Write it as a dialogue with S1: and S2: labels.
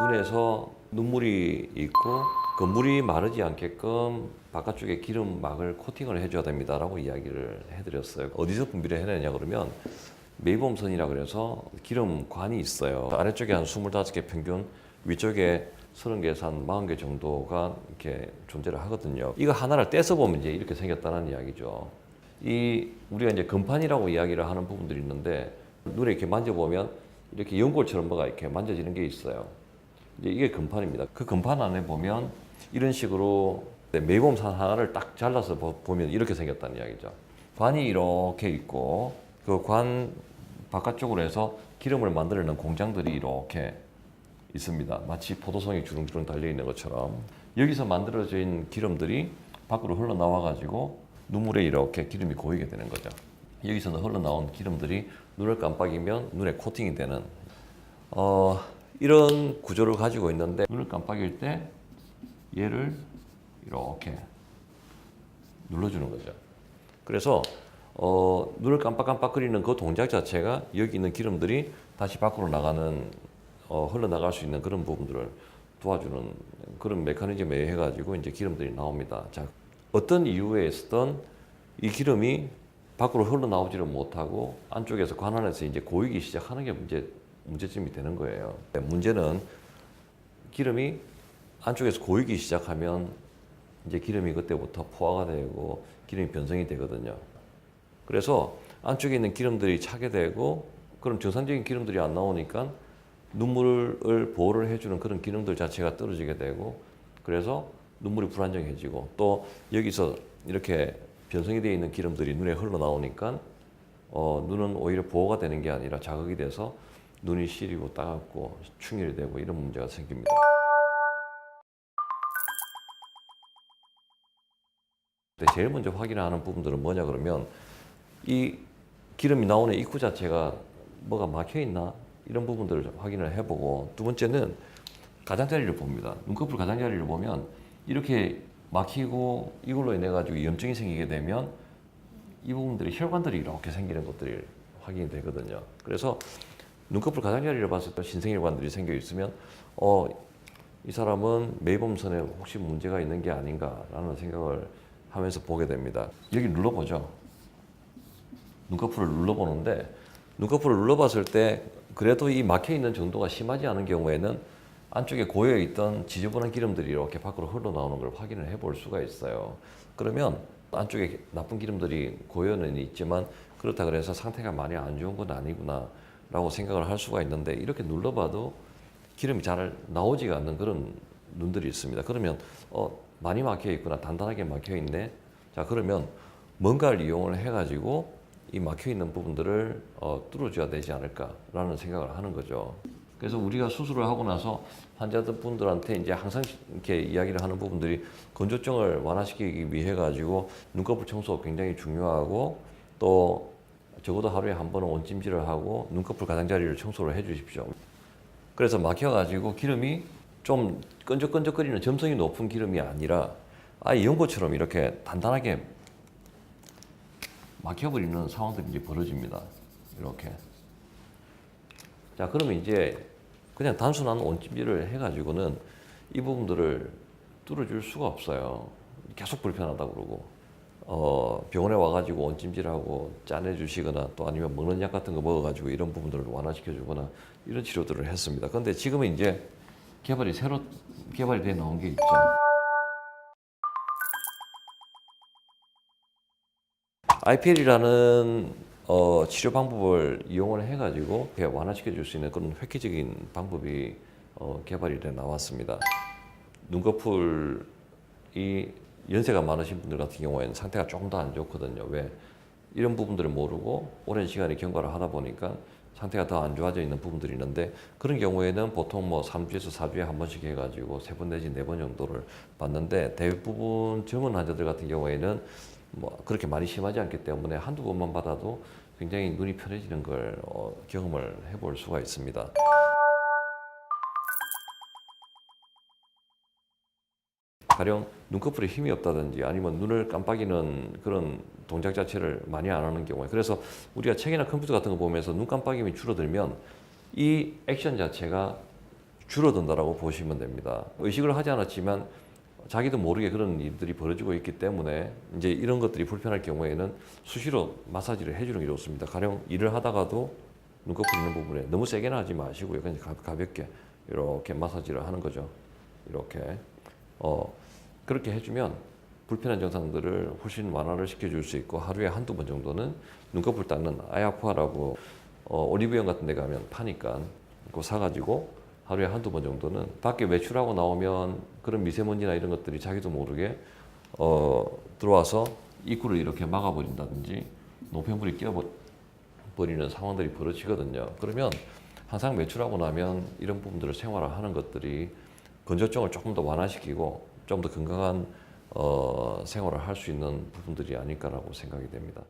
S1: 눈에서 눈물이 있고 그 물이 마르지 않게끔 바깥쪽에 기름막을 코팅을 해줘야 됩니다라고 이야기를 해드렸어요. 어디서 분비를 해내냐 그러면 메이봄선이라 그래서 기름관이 있어요. 아래쪽에 한 25개 평균, 위쪽에 30개에서 한 40개 정도가 이렇게 존재를 하거든요. 이거 하나를 떼서 보면 이제 이렇게 생겼다는 이야기죠. 우리가 이제 금판이라고 이야기를 하는 부분들이 있는데 눈에 이렇게 만져보면 이렇게 연골처럼 뭐가 이렇게 만져지는 게 있어요. 이제 이게 금판입니다. 그 금판 안에 보면 이런 식으로 메이봄산 하나를 딱 잘라서 보면 이렇게 생겼다는 이야기죠. 관이 이렇게 있고 그 관 바깥쪽으로 해서 기름을 만들어내는 공장들이 이렇게 있습니다. 마치 포도송이 주렁주렁 달려있는 것처럼 여기서 만들어진 기름들이 밖으로 흘러나와 가지고 눈물에 이렇게 기름이 고이게 되는 거죠. 여기서는 흘러나온 기름들이 눈을 깜빡이면 눈에 코팅이 되는 이런 구조를 가지고 있는데 눈을 깜빡일 때 얘를 이렇게 눌러주는 거죠. 그래서 눈을 깜빡깜빡거리는 그 동작 자체가 여기 있는 기름들이 다시 밖으로 나가는 흘러나갈 수 있는 그런 부분들을 도와주는 그런 메커니즘에 의해 가지고 이제 기름들이 나옵니다. 자, 어떤 이유에 있었던 이 기름이 밖으로 흘러나오지를 못하고 안쪽에서 관 안에서 이제 고이기 시작하는 게 문제점이 되는 거예요. 문제는 기름이 안쪽에서 고이기 시작하면 이제 기름이 그때부터 포화가 되고 기름이 변성이 되거든요. 그래서 안쪽에 있는 기름들이 차게 되고 그런 정상적인 기름들이 안 나오니까 눈물을 보호를 해주는 그런 기능들 자체가 떨어지게 되고 그래서 눈물이 불안정해지고 또 여기서 이렇게 변성이 되어 있는 기름들이 눈에 흘러나오니까 눈은 오히려 보호가 되는 게 아니라 자극이 돼서 눈이 시리고 따갑고 충혈이 되고 이런 문제가 생깁니다. 제일 먼저 확인하는 부분들은 뭐냐 그러면 이 기름이 나오는 입구 자체가 뭐가 막혀 있나 이런 부분들을 확인을 해보고 두 번째는 가장자리를 봅니다. 눈꺼풀 가장자리를 보면 이렇게 막히고 이걸로 인해 가지고 염증이 생기게 되면 이 부분들이 혈관들이 이렇게 생기는 것들이 확인이 되거든요. 그래서 눈꺼풀 가장자리를 봤을 때 신생혈관들이 생겨 있으면 이 사람은 메이봄선에 혹시 문제가 있는 게 아닌가라는 생각을 하면서 보게 됩니다. 여기 눌러보죠. 눈꺼풀을 눌러보는데 눈꺼풀을 눌러봤을 때 그래도 이 막혀있는 정도가 심하지 않은 경우에는 안쪽에 고여있던 지저분한 기름들이 이렇게 밖으로 흘러나오는 걸 확인을 해볼 수가 있어요. 그러면 안쪽에 나쁜 기름들이 고여는 있지만 그렇다 그래서 상태가 많이 안 좋은 건 아니구나 라고 생각을 할 수가 있는데 이렇게 눌러봐도 기름이 잘 나오지가 않는 그런 눈들이 있습니다. 그러면 많이 막혀있구나, 단단하게 막혀있네. 자, 그러면 뭔가를 이용을 해가지고 이 막혀있는 부분들을 뚫어줘야 되지 않을까라는 생각을 하는 거죠. 그래서 우리가 수술을 하고 나서 환자분들한테 이제 항상 이렇게 이야기를 하는 부분들이 건조증을 완화시키기 위해 가지고 눈꺼풀 청소 굉장히 중요하고 또 적어도 하루에 한 번은 온찜질을 하고 눈꺼풀 가장자리를 청소를 해 주십시오. 그래서 막혀가지고 기름이 좀 끈적끈적거리는 점성이 높은 기름이 아니라 아예 연고처럼 이렇게 단단하게 막혀버리는 상황들이 이제 벌어집니다. 이렇게. 자, 그러면 이제 그냥 단순한 온찜질을 해가지고는 이 부분들을 뚫어줄 수가 없어요. 계속 불편하다고 그러고, 병원에 와가지고 온찜질하고 짜내주시거나 또 아니면 먹는 약 같은 거 먹어가지고 이런 부분들을 완화시켜주거나 이런 치료들을 했습니다. 근데 지금은 이제 새로 개발이 돼 나온 게 있죠. IPL이라는 치료 방법을 이용을 해가지고 완화시켜 줄 수 있는 그런 획기적인 방법이 개발이 돼 나왔습니다. 눈꺼풀이 연세가 많으신 분들 같은 경우에는 상태가 조금 더 안 좋거든요. 왜? 이런 부분들을 모르고 오랜 시간에 경과를 하다 보니까 상태가 더 안 좋아져 있는 부분들이 있는데 그런 경우에는 보통 3주에서 4주에 한 번씩 해가지고 3번 내지 4번 정도를 받는데 대부분 젊은 환자들 같은 경우에는 그렇게 많이 심하지 않기 때문에 한두 번만 받아도 굉장히 눈이 편해지는 걸 경험을 해볼 수가 있습니다. 가령 눈꺼풀에 힘이 없다든지 아니면 눈을 깜빡이는 그런 동작 자체를 많이 안 하는 경우에 그래서 우리가 책이나 컴퓨터 같은 거 보면서 눈 깜빡임이 줄어들면 이 액션 자체가 줄어든다라고 보시면 됩니다. 의식을 하지 않았지만 자기도 모르게 그런 일들이 벌어지고 있기 때문에 이제 이런 것들이 불편할 경우에는 수시로 마사지를 해주는 게 좋습니다. 가령 일을 하다가도 눈꺼풀 있는 부분에 너무 세게는 하지 마시고요. 그냥 가볍게 이렇게 마사지를 하는 거죠. 이렇게 그렇게 해주면 불편한 증상들을 훨씬 완화를 시켜줄 수 있고 하루에 한두 번 정도는 눈꺼풀 닦는 아야쿠아라고 올리브영 같은 데 가면 파니까 그거 사가지고 하루에 한두 번 정도는 밖에 외출하고 나오면 그런 미세먼지나 이런 것들이 자기도 모르게 들어와서 입구를 이렇게 막아버린다든지 노폐물이 끼어버리는 상황들이 벌어지거든요. 그러면 항상 외출하고 나면 이런 부분들을 생활화하는 것들이 건조증을 조금 더 완화시키고 좀 더 건강한 생활을 할 수 있는 부분들이 아닐까라고 생각이 됩니다.